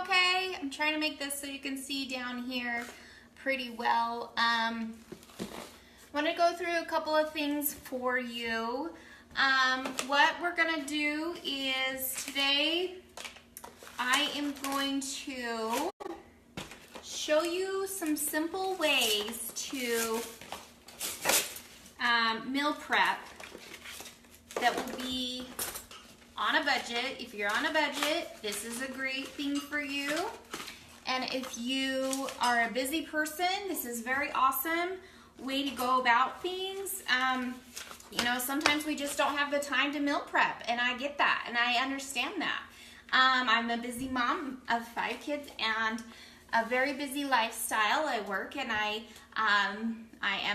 okay? I'm trying to make this so you can see down here pretty well. I want to go through a couple of things for you. What we're going to do is today I am going to show you some simple ways to meal prep that will be on a budget. If you're on a budget, this is a great thing for you. And if you are a busy person, this is very awesome way to go about things. You know, sometimes we just don't have the time to meal prep, and I get that, and I understand that. I'm a busy mom of 5 kids and a very busy lifestyle. I work and I am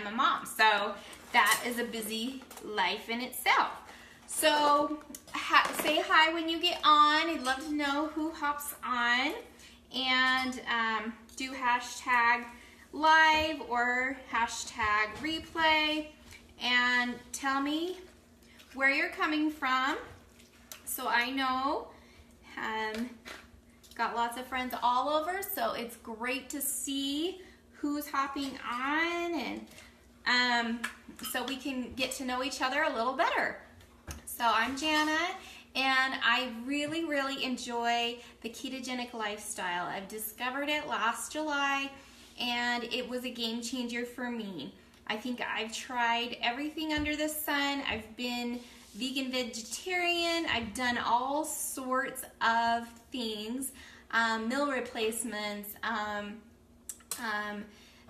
a mom, so that is a busy life in itself. So say hi when you get on. I'd love to know who hops on, and do hashtag live or hashtag replay, and tell me where you're coming from so I know. Got lots of friends all over, so it's great to see who's hopping on, and so we can get to know each other a little better. So I'm Jana, and I really, really enjoy the ketogenic lifestyle. I've discovered it last July, and it was a game changer for me. I think I've tried everything under the sun. I've been vegan, vegetarian. I've done all sorts of things, meal replacements,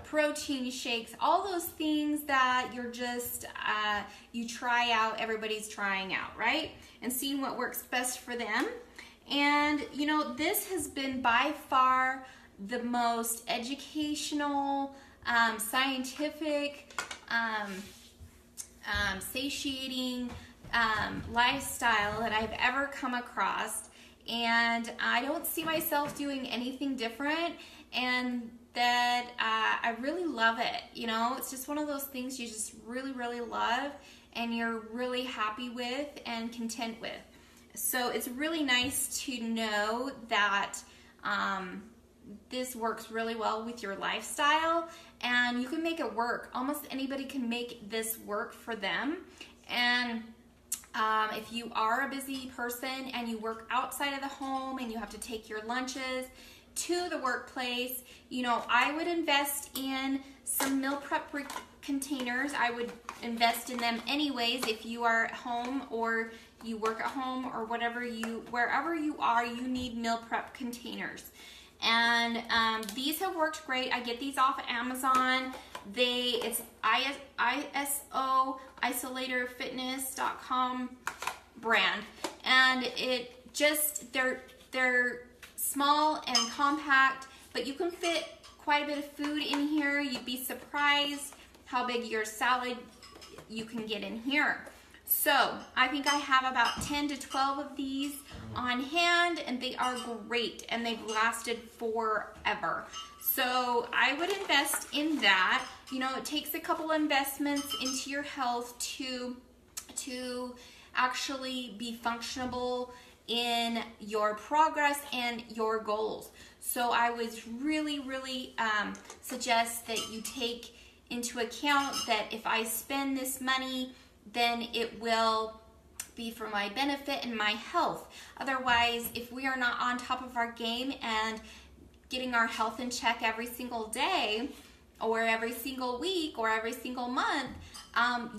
protein shakes, all those things that you're just, you try out, everybody's trying out, right? And seeing what works best for them. And, you know, this has been by far the most educational, scientific, satiating lifestyle that I've ever come across. And I don't see myself doing anything different, and that I really love it. You know, it's just one of those things you just really, really love and you're really happy with and content with. So it's really nice to know that this works really well with your lifestyle, and you can make it work. Almost anybody can make this work for them. And if you are a busy person and you work outside of the home and you have to take your lunches to the workplace, you know, I would invest in some meal prep containers. I would invest in them anyways. If you are at home or you work at home or wherever you are, you need meal prep containers. And these have worked great. I get these off of Amazon. It's ISO isolatorfitness.com brand, and it just they're small and compact, but you can fit quite a bit of food in here. You'd be surprised how big your salad you can get in here. So I think I have about 10 to 12 of these on hand, and they are great, and they've lasted forever. So I would invest in that. You know, it takes a couple investments into your health to actually be functional in your progress and your goals. So I would really, really suggest that you take into account that if I spend this money, then it will be for my benefit and my health. Otherwise, if we are not on top of our game and getting our health in check every single day or every single week or every single month,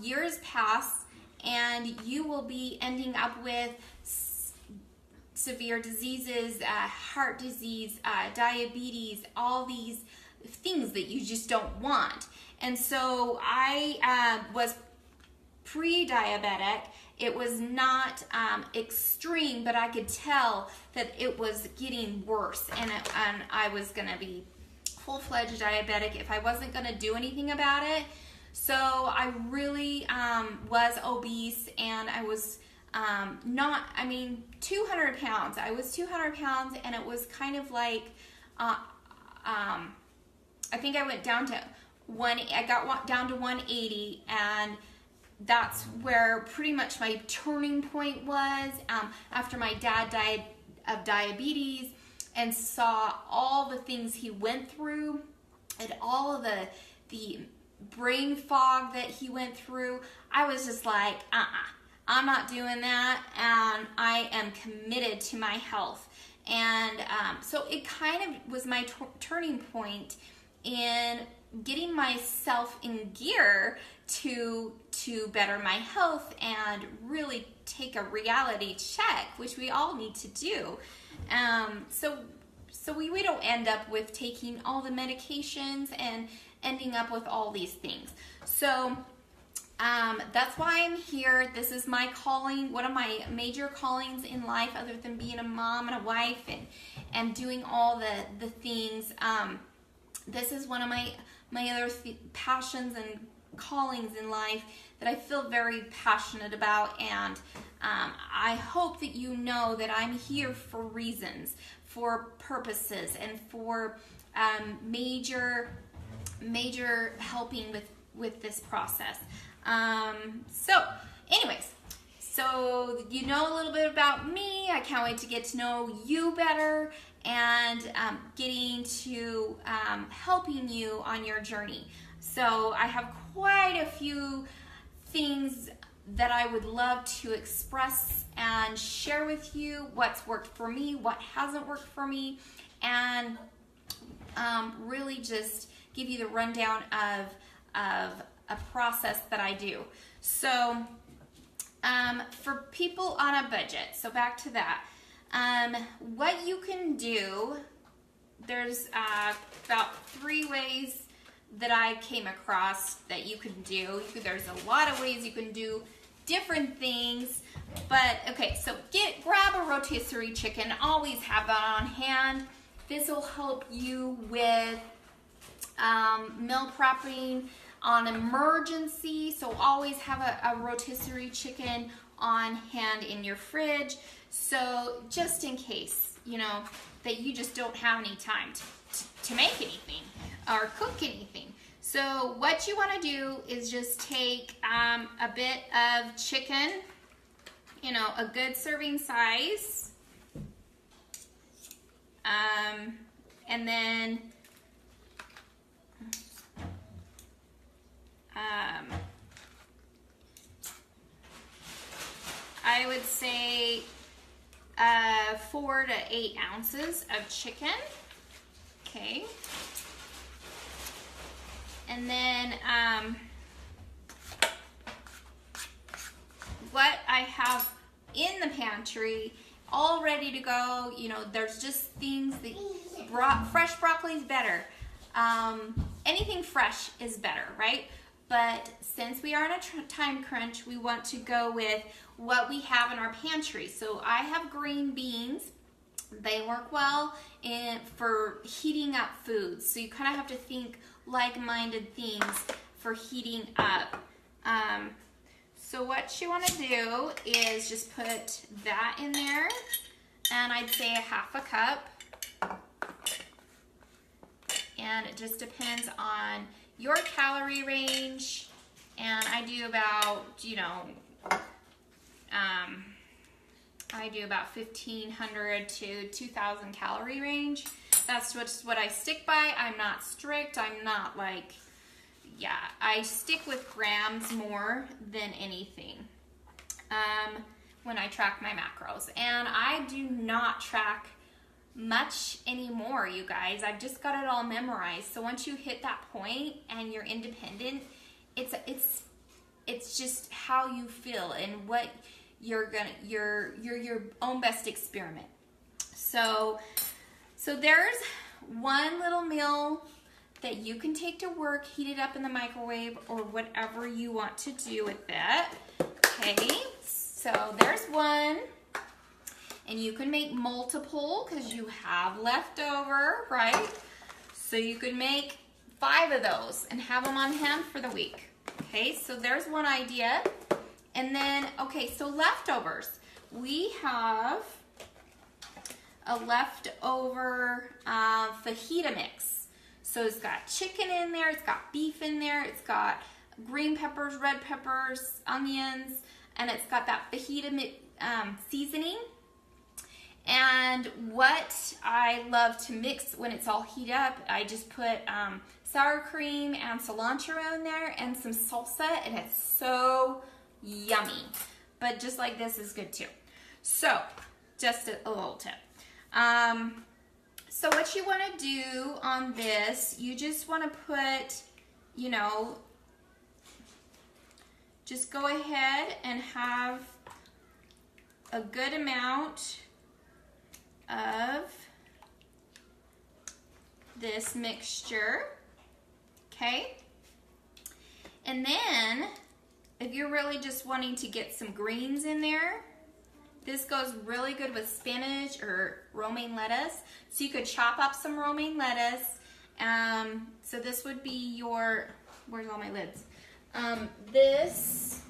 years pass and you will be ending up with severe diseases, heart disease, diabetes, all these things that you just don't want. And so I was pre-diabetic. It was not extreme, but I could tell that it was getting worse, and I was going to be full-fledged diabetic if I wasn't going to do anything about it. So I really was obese, and I was 200 pounds. I was 200 pounds, and it was kind of like, I think I went down to I got down to 180, and that's where pretty much my turning point was. After my dad died of diabetes, and saw all the things he went through and all of the brain fog that he went through, I was just like, I'm not doing that, and I am committed to my health. And so it kind of was my turning point in getting myself in gear to better my health and really take a reality check, which we all need to do. So we don't end up with taking all the medications and ending up with all these things. So that's why I'm here. This is my calling, one of my major callings in life, other than being a mom and a wife and doing all the things. This is one of my other passions and callings in life that I feel very passionate about, and I hope that you know that I'm here for reasons, for purposes, and for major helping with this process. So anyways, so you know a little bit about me. I can't wait to get to know you better and getting to helping you on your journey. So I have quite a few things that I would love to express and share with you, what's worked for me, what hasn't worked for me, and really just give you the rundown of a process that I do. So for people on a budget, so back to that, what you can do, there's about 3 ways that I came across that you can do. There's a lot of ways you can do different things, but okay, so grab a rotisserie chicken, always have that on hand. This will help you with meal prepping on emergency, so always have a rotisserie chicken on hand in your fridge, so just in case, you know, that you just don't have any time to make anything or cook anything. So what you want to do is just take a bit of chicken, you know, a good serving size, and then I would say 4 to 8 ounces of chicken. Okay. And then what I have in the pantry all ready to go, you know, there's just things that fresh broccoli is better. Anything fresh is better, right? But since we are in a time crunch, we want to go with what we have in our pantry. So I have green beans. They work well for heating up foods. So you kind of have to think like-minded things for heating up. So what you want to do is just put that in there, and I'd say a half a cup. And it just depends on your calorie range, and I do about, you know, I do about 1,500 to 2,000 calorie range. That's just what I stick by. I'm not strict. I'm not like, yeah, I stick with grams more than anything when I track my macros. And I do not track much anymore, you guys. I've just got it all memorized. So once you hit that point and you're independent, it's just how you feel and what you're your own best experiment. So there's one little meal that you can take to work, heat it up in the microwave or whatever you want to do with it. Okay, so there's one. And you can make multiple because you have leftover, right? So you could make 5 of those and have them on hand for the week. Okay, so there's one idea. And then, okay, so leftovers. We have a leftover fajita mix. So it's got chicken in there, it's got beef in there, it's got green peppers, red peppers, onions, and it's got that fajita seasoning. And what I love to mix when it's all heated up, I just put sour cream and cilantro in there and some salsa, and it's so yummy. But just like this is good too. So, just a little tip. So what you want to do on this, you just want to put, you know, just go ahead and have a good amount of this mixture, okay? And then, if you're really just wanting to get some greens in there, this goes really good with spinach or romaine lettuce. So you could chop up some romaine lettuce. So this would be your, where's all my lids? This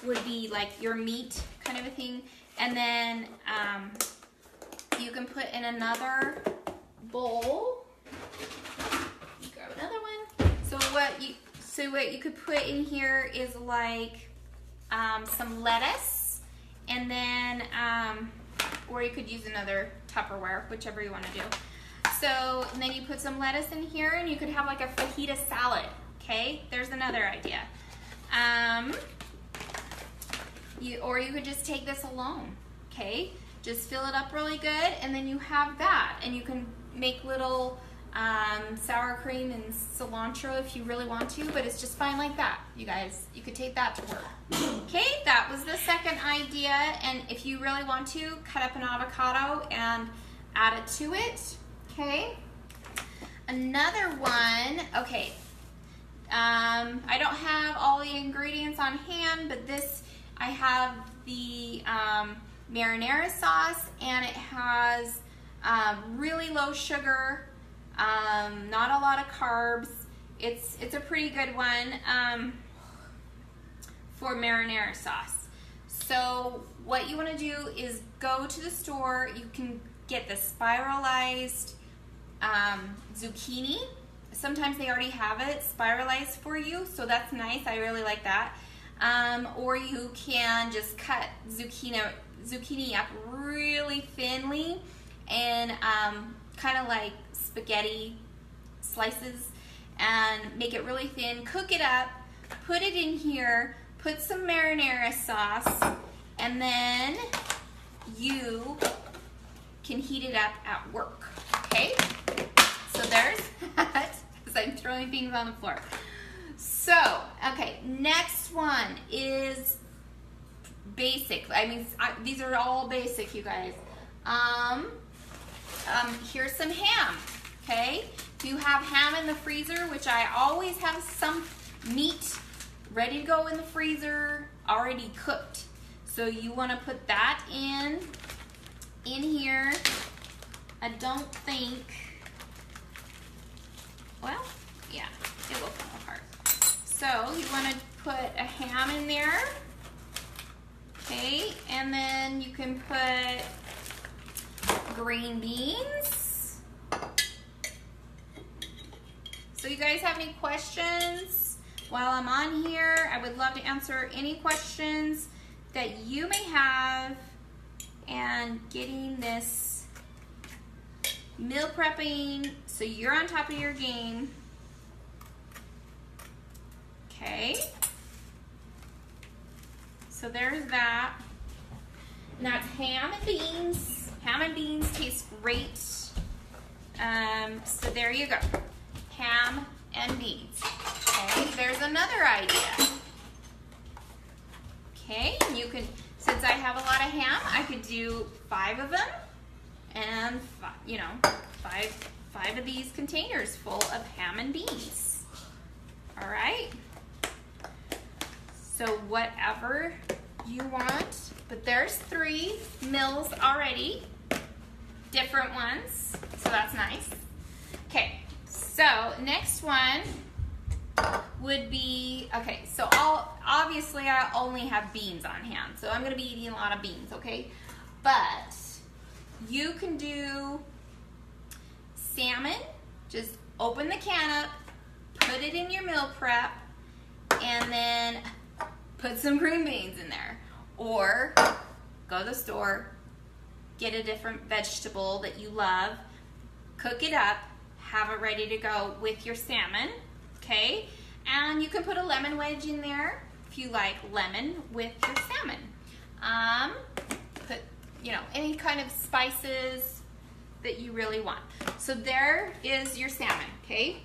would be like your meat kind of a thing. And then you can put in another bowl. Grab another one. So what you could put in here is like some lettuce. And then, or you could use another Tupperware, whichever you want to do. So, and then you put some lettuce in here, and you could have like a fajita salad, okay? There's another idea. Or you could just take this alone, okay? Just fill it up really good, and then you have that. And you can make little sour cream and cilantro if you really want to, but it's just fine like that, you guys. You could take that to work. Okay, that was the second idea, and if you really want to, cut up an avocado and add it to it, okay? Another one, okay, I don't have all the ingredients on hand, but this, I have the marinara sauce, and it has really low sugar, not a lot of carbs. It's a pretty good one for marinara sauce. So what you want to do is go to the store. You can get the spiralized zucchini. Sometimes they already have it spiralized for you, so that's nice. I really like that. Or you can just cut zucchini up really thinly and kind of like spaghetti slices, and make it really thin. Cook it up, put it in here, put some marinara sauce, and then you can heat it up at work, okay? So there's that, because I'm throwing things on the floor. So, okay, next one is basic. I mean, these are all basic, you guys. Here's some ham, okay? If you have ham in the freezer, which I always have some meat ready to go in the freezer, already cooked. So you want to put that in here. I don't think, well, yeah, it will come apart. So you want to put a ham in there, okay? And then you can put green beans. So you guys have any questions while I'm on here? I would love to answer any questions that you may have, and getting this meal prepping so you're on top of your game. Okay, so there's that. And that's ham and beans. Ham and beans taste great. So there you go. Ham and beans. Okay, there's another idea. Okay, you can, since I have a lot of ham, I could do 5 of them, and five of these containers full of ham and beans. All right. So whatever you want, but there's 3 meals already, different ones, so that's nice. Okay, so next one would be, okay, so obviously I only have beans on hand, so I'm going to be eating a lot of beans, okay? But you can do salmon. Just open the can up, put it in your meal prep, and then put some green beans in there. Or go to the store, get a different vegetable that you love, cook it up, have it ready to go with your salmon, okay? And you can put a lemon wedge in there if you like lemon with your salmon. Put, you know, any kind of spices that you really want. So there is your salmon, okay?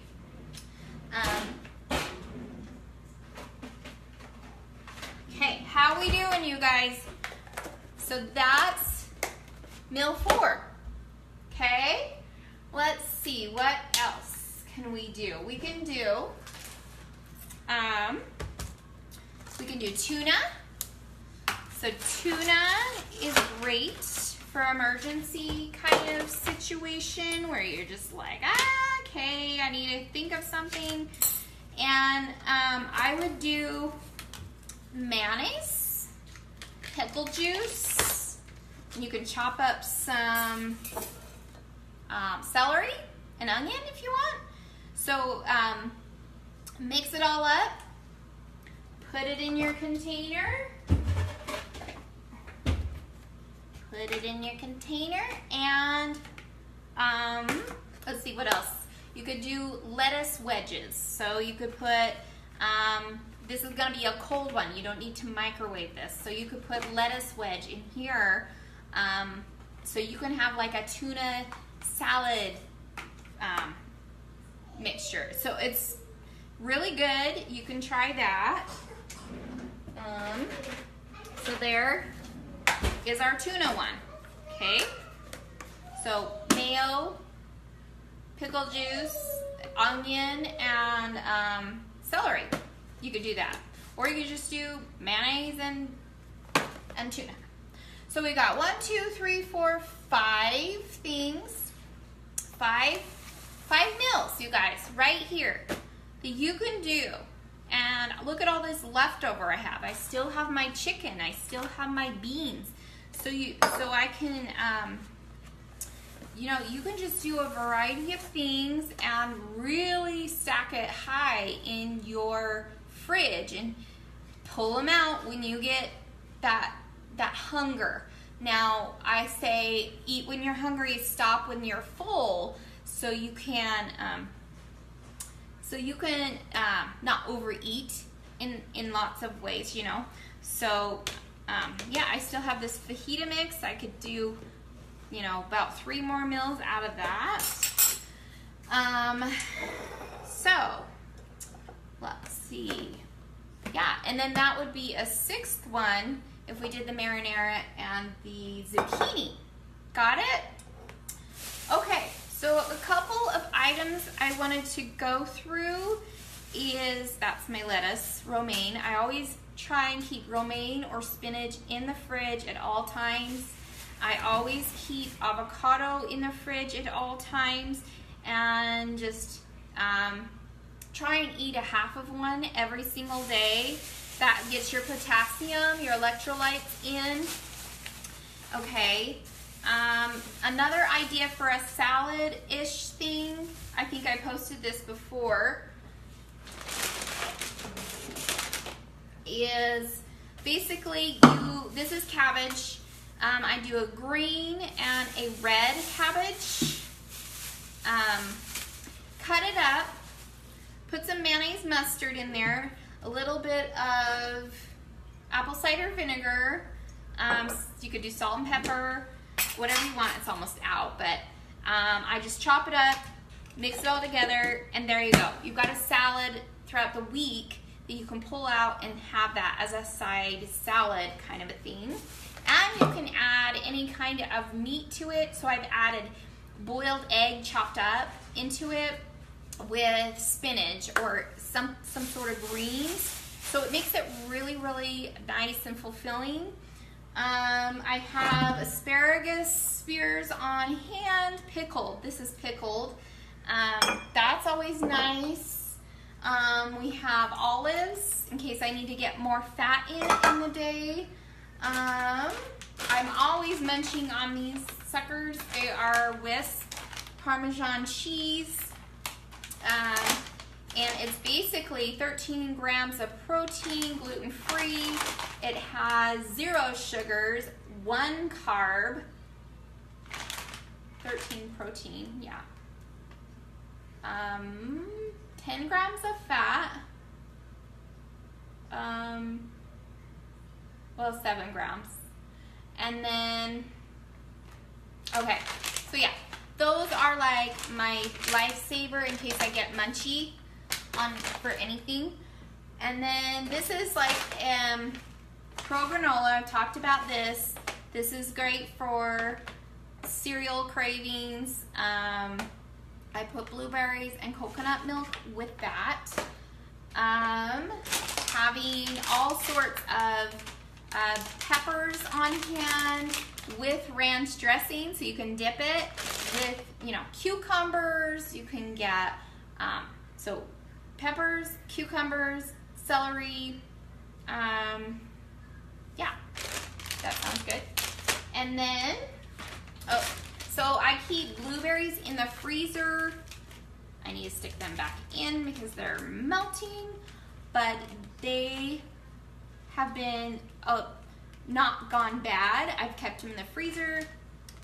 Okay, how we doing, you guys? So that's meal 4, okay? Let's see, what else can we do? We can do tuna. So tuna is great for emergency kind of situation where you're just like, okay, I need to think of something. And I would do mayonnaise, pickle juice. You can chop up some celery and onion if you want. So mix it all up, put it in your container. Put it in your container, and let's see what else. You could do lettuce wedges. So you could put, this is gonna be a cold one. You don't need to microwave this. So you could put lettuce wedge in here. So you can have like a tuna salad mixture. So it's really good. You can try that. So there is our tuna one, okay? So mayo, pickle juice, onion, and celery. You could do that. Or you could just do mayonnaise and tuna. So we got 1, 2, 3, 4, 5 things. Five meals, you guys, right here that you can do. And look at all this leftover I have. I still have my chicken. I still have my beans. So I can, you know, you can just do a variety of things and really stack it high in your fridge and pull them out when you get that hunger. Now, I say eat when you're hungry, stop when you're full, so you can not overeat in lots of ways, you know. So yeah, I still have this fajita mix. I could do, you know, about 3 more meals out of that. So let's see. Yeah, and then that would be a 6th one if we did the marinara and the zucchini. Got it? Okay, so a couple of items I wanted to go through is, that's my lettuce, romaine. I always try and keep romaine or spinach in the fridge at all times. I always keep avocado in the fridge at all times, and just try and eat a half of one every single day. That gets your potassium, your electrolytes in. Okay. Another idea for a salad-ish thing, I think I posted this before, is basically this is cabbage. I do a green and a red cabbage. Cut it up, put some mayonnaise mustard in there, a little bit of apple cider vinegar. You could do salt and pepper, whatever you want. It's almost out, but I just chop it up, mix it all together, and there you go. You've got a salad throughout the week that you can pull out and have that as a side salad kind of a thing. And you can add any kind of meat to it. So I've added boiled egg chopped up into it with spinach or some sort of greens. So it makes it really, really nice and fulfilling. I have asparagus spears on hand, pickled. This is pickled. That's always nice. We have olives in case I need to get more fat in the day. I'm always munching on these suckers. They are with Parmesan cheese. And it's basically 13 grams of protein, gluten-free. It has 0 sugars, 1 carb, 13 protein, yeah. 10 grams of fat. Well, 7 grams. And then, okay, so yeah, those are like my lifesaver in case I get munchy for anything. And then this is like pro granola. I've talked about this. This is great for cereal cravings. I put blueberries and coconut milk with that. Having all sorts of peppers on hand with ranch dressing, so you can dip it with, you know, cucumbers. You can get so peppers, cucumbers, celery. Yeah, that sounds good. And then, so I keep blueberries in the freezer. I need to stick them back in because they're melting, but they have been not gone bad. I've kept them in the freezer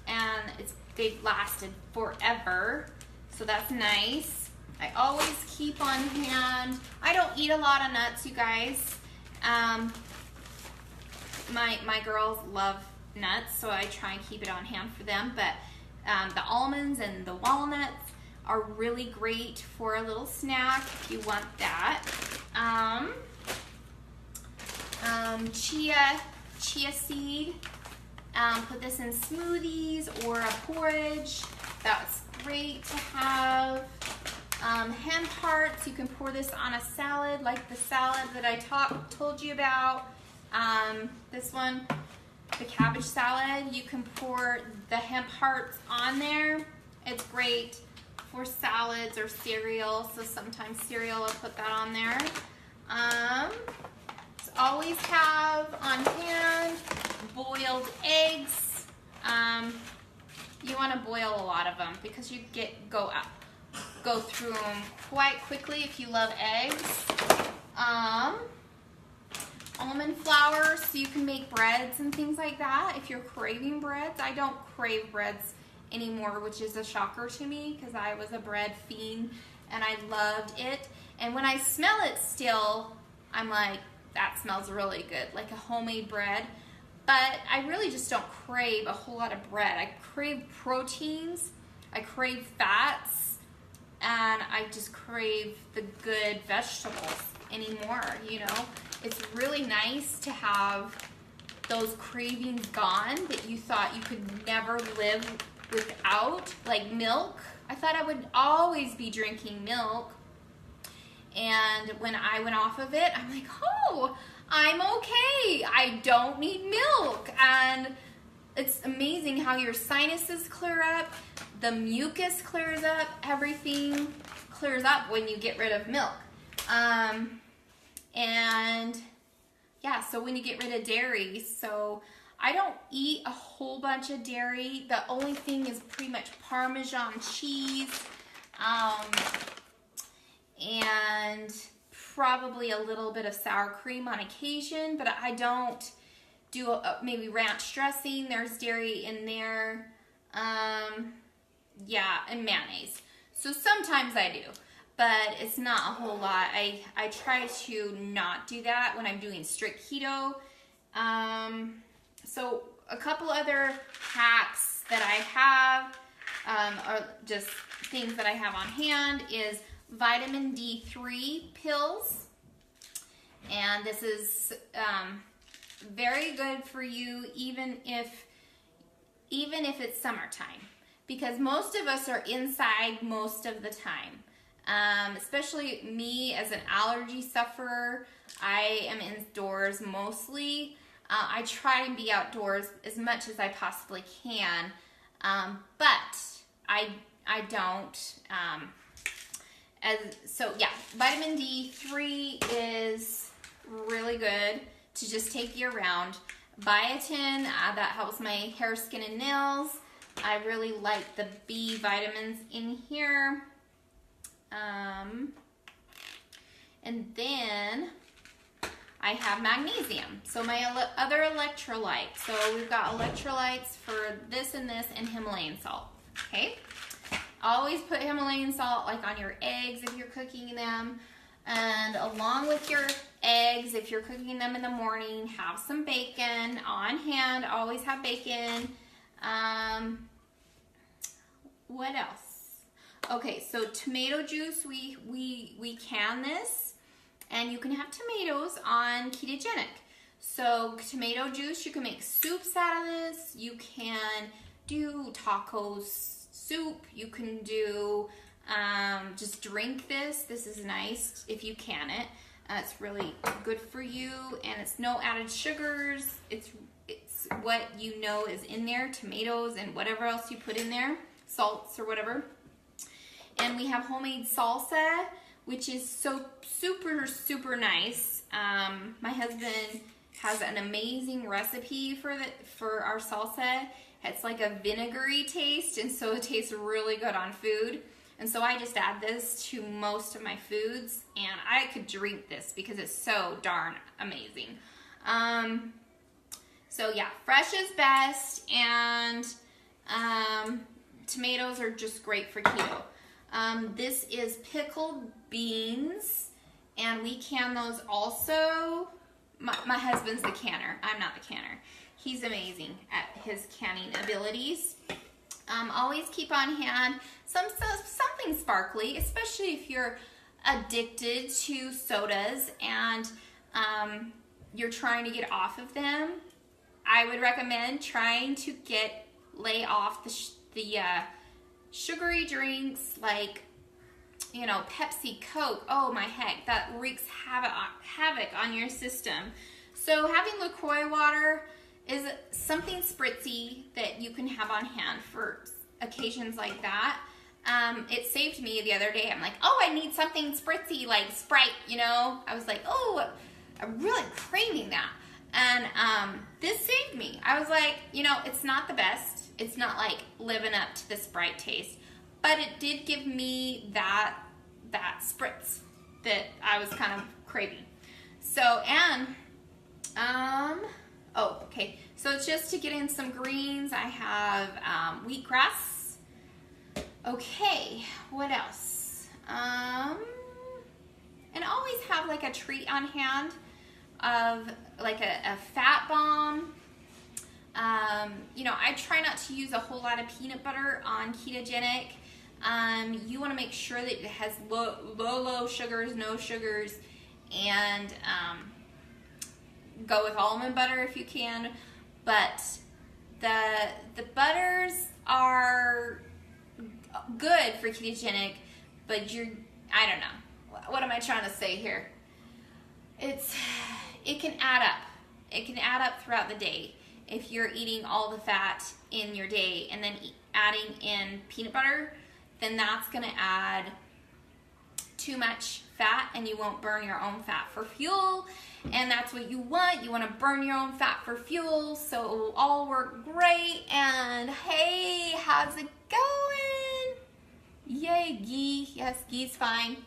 and they've lasted forever, so that's nice. I always keep on hand. I don't eat a lot of nuts, you guys. My girls love nuts, so I try and keep it on hand for them, but the almonds and the walnuts are really great for a little snack if you want that. Chia seed, put this in smoothies or a porridge. That's great to have. Hemp hearts, you can pour this on a salad, like the salad that I told you about. This one, the cabbage salad, you can pour the hemp hearts on there. It's great for salads or cereal, so sometimes cereal, I'll put that on there. Always have on hand boiled eggs. You want to boil a lot of them because you go through them quite quickly if you love eggs. Almond flour, so you can make breads and things like that if you're craving breads. I don't crave breads anymore, which is a shocker to me because I was a bread fiend and I loved it. And when I smell it still, I'm like, that smells really good, like a homemade bread. But I really just don't crave a whole lot of bread. I crave proteins, I crave fats, and I just crave the good vegetables anymore, you know? It's really nice to have those cravings gone that you thought you could never live without, like milk. I thought I would always be drinking milk. And when I went off of it, I'm like, oh, I'm okay. I don't need milk. And it's amazing how your sinuses clear up, the mucus clears up, everything clears up when you get rid of milk. And yeah, so when you get rid of dairy, so I don't eat a whole bunch of dairy. The only thing is pretty much Parmesan cheese, and probably a little bit of sour cream on occasion, but I don't do maybe ranch dressing. There's dairy in there. Yeah, and mayonnaise. So sometimes I do, but it's not a whole lot. I try to not do that when I'm doing strict keto. So a couple other hacks that I have, or just things that I have on hand, is vitamin D3 pills. And this is very good for you even if it's summertime, because most of us are inside most of the time. Especially me as an allergy sufferer, I am indoors mostly. I try and be outdoors as much as I possibly can, but I don't. So yeah, vitamin D3 is really good to just take year round. Biotin, that helps my hair, skin, and nails. I really like the B vitamins in here. And then I have magnesium. So my other electrolyte. So we've got electrolytes for this and this, and Himalayan salt. okay? Always put Himalayan salt like on your eggs if you're cooking them. And along with your eggs, if you're cooking them in the morning, have some bacon on hand. Always have bacon. What else? Okay, so tomato juice, we can this, and you can have tomatoes on ketogenic. So tomato juice, you can make soups out of this. You can do tacos soup. You can do just drink this. This is nice if you can it. It's really good for you, and it's no added sugars. It's what you know is in there, tomatoes and whatever else you put in there, salts or whatever. And we have homemade salsa, which is so super nice. My husband has an amazing recipe for our salsa. It's like a vinegary taste, and so it tastes really good on food. And so I just add this to most of my foods, and I could drink this because it's so darn amazing. So yeah, fresh is best, and tomatoes are just great for keto. This is pickled beans, and we can those also. My husband's the canner. I'm not the canner. He's amazing at his canning abilities. Always keep on hand something sparkly, especially if you're addicted to sodas and you're trying to get off of them. I would recommend trying to lay off the sugary drinks like, you know, Pepsi, Coke. Oh my heck, that wreaks havoc on your system. So having LaCroix water is something spritzy that you can have on hand for occasions like that. It saved me the other day. I'm like, oh, I need something spritzy like Sprite, you know. I was like, oh, I'm really craving that. And this saved me. I was like, you know, it's not the best. It's not like living up to the Sprite taste, but it did give me that spritz that I was kind of craving. So, and oh, okay. So just to get in some greens, I have wheatgrass. Okay, what else? And always have like a treat on hand of like a fat bomb. You know, I try not to use a whole lot of peanut butter on ketogenic. You want to make sure that it has low sugars, no sugars, and go with almond butter if you can. But the butters are good for ketogenic, but I don't know. What am I trying to say here? It can add up. It can add up throughout the day. If you're eating all the fat in your day and then adding in peanut butter, then that's going to add too much fat, and you won't burn your own fat for fuel. And that's what you want. You want to burn your own fat for fuel, so it will all work great. And hey, how's it going? Yay, ghee. Yes, ghee's fine.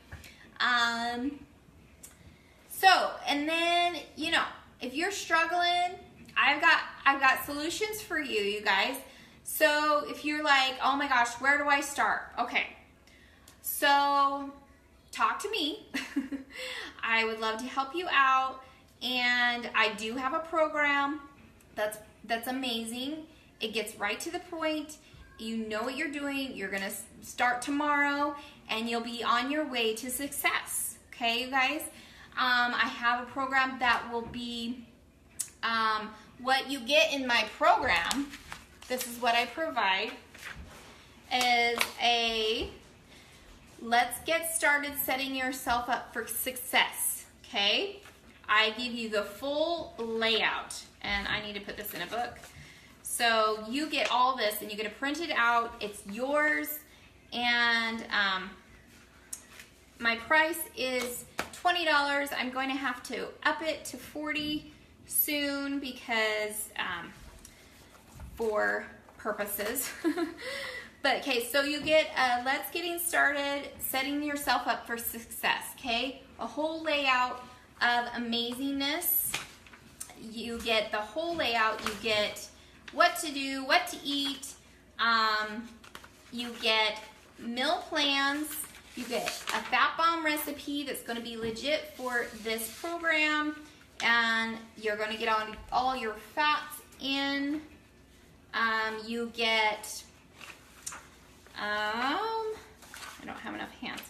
So, and then, you know, if you're struggling, I've got solutions for you guys. So if you're like, oh my gosh, where do I start? Okay, so talk to me. I would love to help you out, and I do have a program that's amazing. It gets right to the point. You know what you're doing. You're gonna start tomorrow, and you'll be on your way to success. Okay, you guys. I have a program that will be what you get in my program. This is what I provide, is a let's get started setting yourself up for success, okay? I give you the full layout, and I need to put this in a book. So you get all this, and you get to print it out. It's yours, and my price is $20. I'm going to have to up it to $40 soon because for purposes. But okay, so you get let's getting started, setting yourself up for success, okay? A whole layout of amazingness. You get the whole layout. You get what to do, what to eat, You get meal plans. You get a fat bomb recipe that's going to be legit for this program, and you're going to get all your fats in. You get, I don't have enough hands.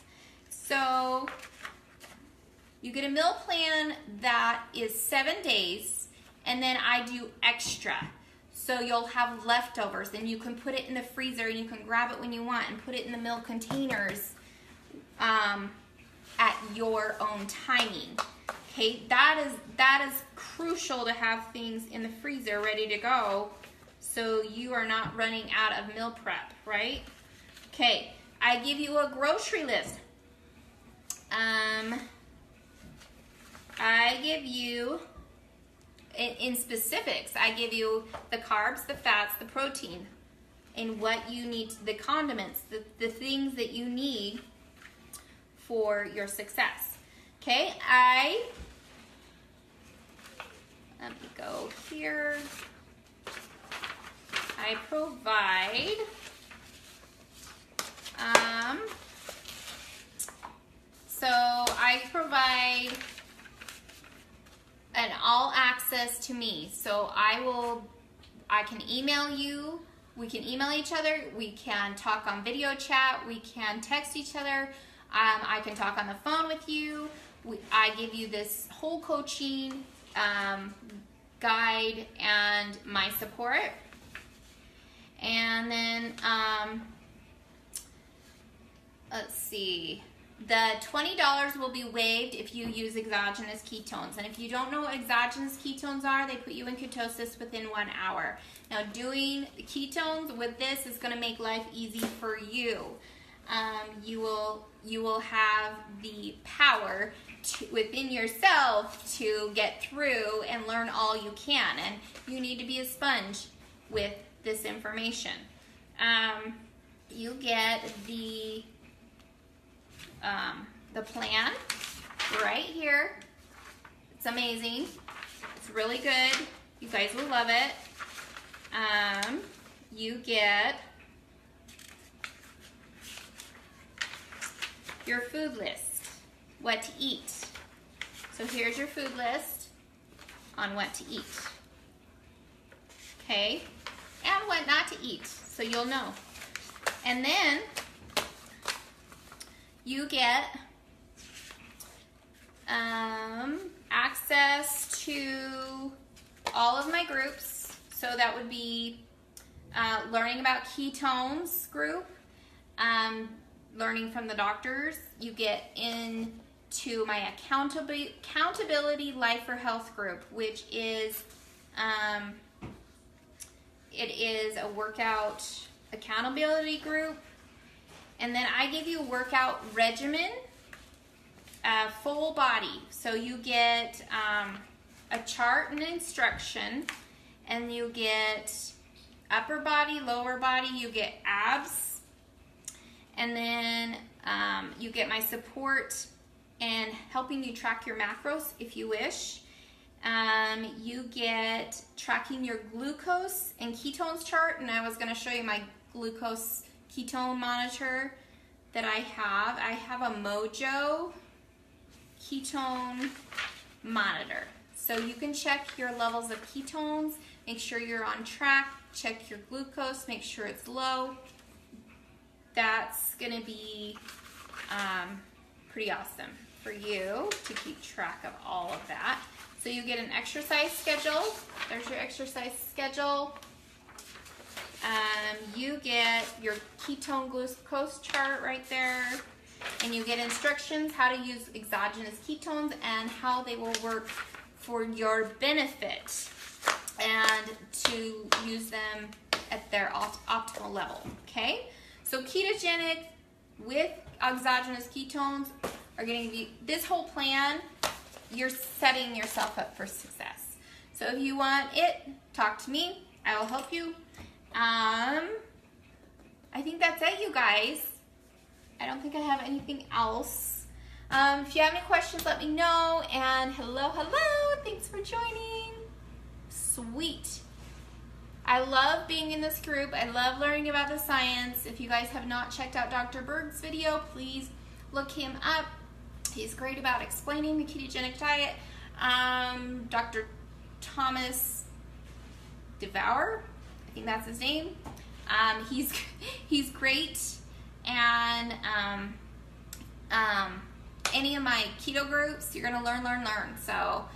So you get a meal plan that is 7 days, and then I do extra. So you'll have leftovers, and you can put it in the freezer, and you can grab it when you want and put it in the meal containers at your own timing. Okay, that is crucial to have things in the freezer ready to go, so you are not running out of meal prep, right? Okay, I give you a grocery list. I give you, in specifics, I give you the carbs, the fats, the protein, and what you need, the condiments, the things that you need for your success. Okay, let me go here. I provide an all access to me. So I can email you, we can email each other, we can talk on video chat, we can text each other, I can talk on the phone with you. I give you this whole coaching guide and my support. And then, let's see, the $20 will be waived if you use exogenous ketones. And if you don't know what exogenous ketones are, they put you in ketosis within 1 hour. Now, doing ketones with this is going to make life easy for you. You will have the power within yourself to get through and learn all you can. And you need to be a sponge with this information. You get the plan right here. It's amazing. It's really good. You guys will love it. You get your food list, what to eat. So here's your food list on what to eat. Okay? And what not to eat, so you'll know. And then you get access to all of my groups. So that would be learning about ketones group, learning from the doctors. You get into my accountability life for health group, which is it is a workout accountability group. And then I give you a workout regimen, full body. So you get a chart and instruction, and you get upper body, lower body, you get abs, and then you get my support and helping you track your macros if you wish. You get tracking your glucose and ketones chart, and I was going to show you my glucose ketone monitor that I have. I have a Mojo ketone monitor. So you can check your levels of ketones, make sure you're on track, check your glucose, make sure it's low. That's going to be pretty awesome for you to keep track of all of that. So you get an exercise schedule. There's your exercise schedule. You get your ketone glucose chart right there. And you get instructions how to use exogenous ketones and how they will work for your benefit and to use them at their optimal level, okay? So ketogenic with exogenous ketones are going to be, this whole plan, you're setting yourself up for success. So if you want it, talk to me. I will help you. I think that's it, you guys. I don't think I have anything else. If you have any questions, let me know. And hello. Thanks for joining. Sweet. I love being in this group. I love learning about the science. If you guys have not checked out Dr. Berg's video, please look him up. He's great about explaining the ketogenic diet. Dr. Thomas Devour, I think that's his name. He's great. And any of my keto groups, you're gonna learn. So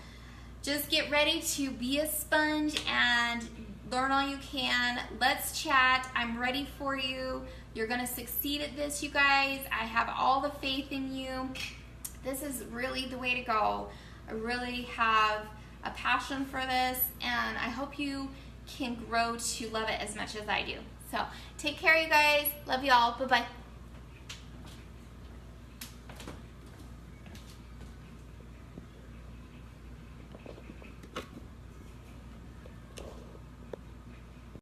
just get ready to be a sponge and learn all you can. Let's chat. I'm ready for you. You're gonna succeed at this, you guys. I have all the faith in you. This is really the way to go. I really have a passion for this, and I hope you can grow to love it as much as I do. So take care, you guys. Love you all. Bye-bye.